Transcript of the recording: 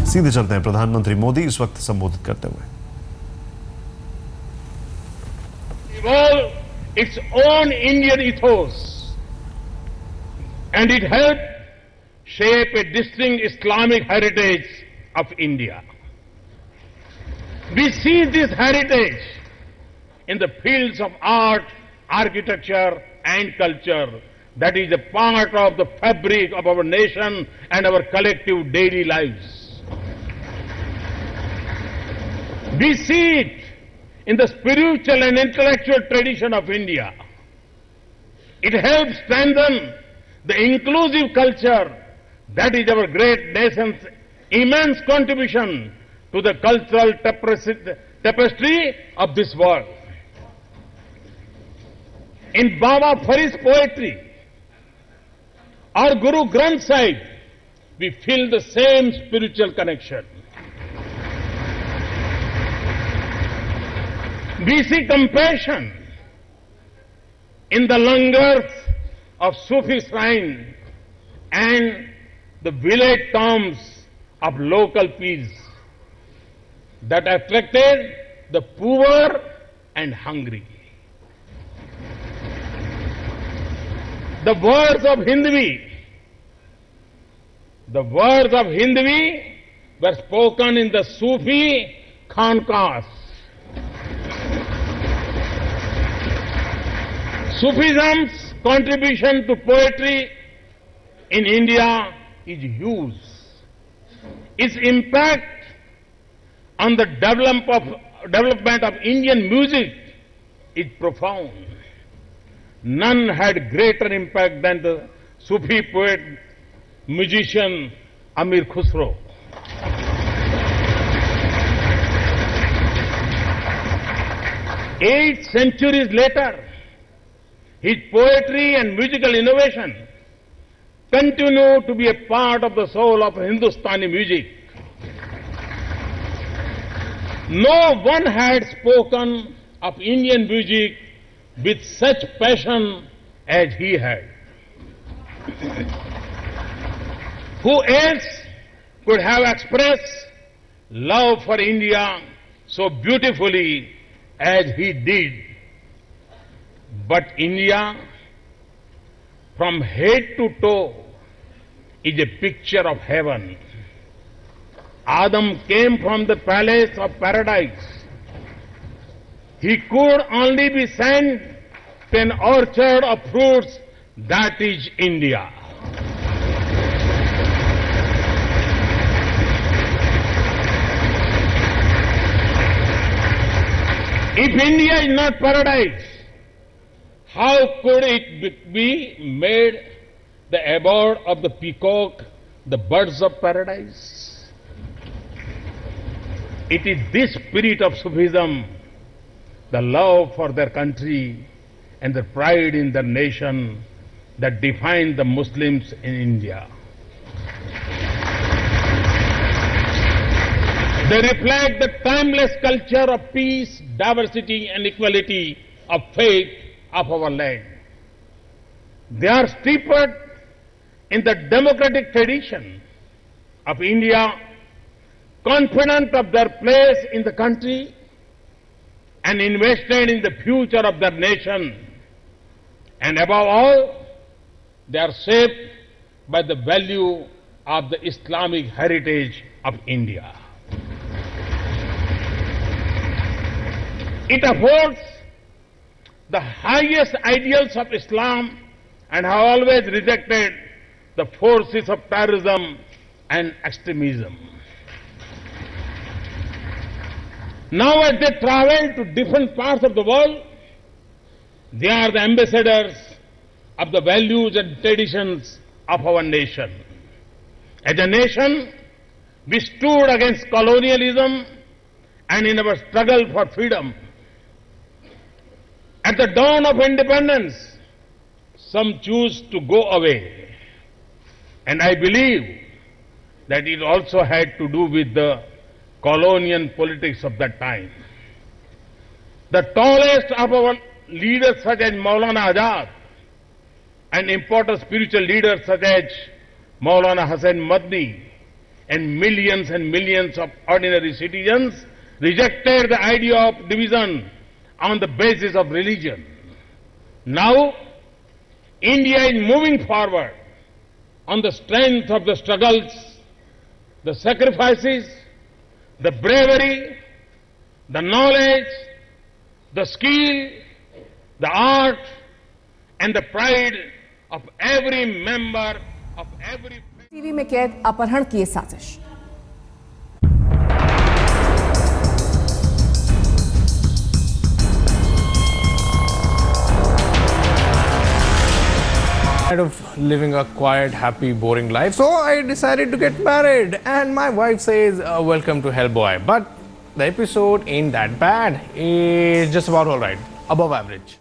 सीधे चलते हैं प्रधानमंत्री मोदी इस वक्त संबोधित करते हुए। Evolve its own Indian ethos and it helped shape a distinct Islamic heritage of India. We see this heritage in the fields of art, architecture and culture that is a part of the fabric of our nation and our collective daily lives. We see it in the spiritual and intellectual tradition of India. It helps strengthen the inclusive culture that is our great nation's immense contribution to the cultural tapestry of this world. In Baba Farid's poetry or Guru Granth Sahib, we feel the same spiritual connection. We see compassion in the langars of Sufi shrine and the village tombs of local peace that attracted the poor and hungry. The words of Hindvi were spoken in the Sufi khanqahs. Sufism's contribution to poetry in India is huge. Its impact on the development of Indian music is profound. None had greater impact than the Sufi poet, musician Amir Khusro. Eight centuries later, his poetry and musical innovation continue to be a part of the soul of Hindustani music. No one had spoken of Indian music with such passion as he had. Who else could have expressed love for India so beautifully as he did? But India, from head to toe, is a picture of heaven. Adam came from the palace of paradise. He could only be sent to an orchard of fruits, that is India. If India is not paradise, how could it be made the abode of the peacock, the birds of paradise? It is this spirit of Sufism, the love for their country and the pride in their nation, that define the Muslims in India. They reflect the timeless culture of peace, diversity and equality of faith of our land. They are steeped in the democratic tradition of India, confident of their place in the country and invested in the future of their nation. And above all, they are shaped by the value of the Islamic heritage of India. It affords the highest ideals of Islam and have always rejected the forces of terrorism and extremism. Now as they travel to different parts of the world, they are the ambassadors of the values and traditions of our nation. As a nation, we stood against colonialism and in our struggle for freedom. At the dawn of independence, some choose to go away. And I believe that it also had to do with the colonial politics of that time. The tallest of our leaders such as Maulana Azad and important spiritual leaders such as Maulana Hussain Madni and millions of ordinary citizens rejected the idea of division on the basis of religion. Now, India is moving forward on the strength of the struggles, the sacrifices, the bravery, the knowledge, the skill, the art, and the pride of every member of every... TV में कैद अपहरण की ये साजिश। Tired of living a quiet, happy, boring life, so I decided to get married. And my wife says, "Welcome to Hellboy." But the episode ain't that bad. It's just about all right, above average.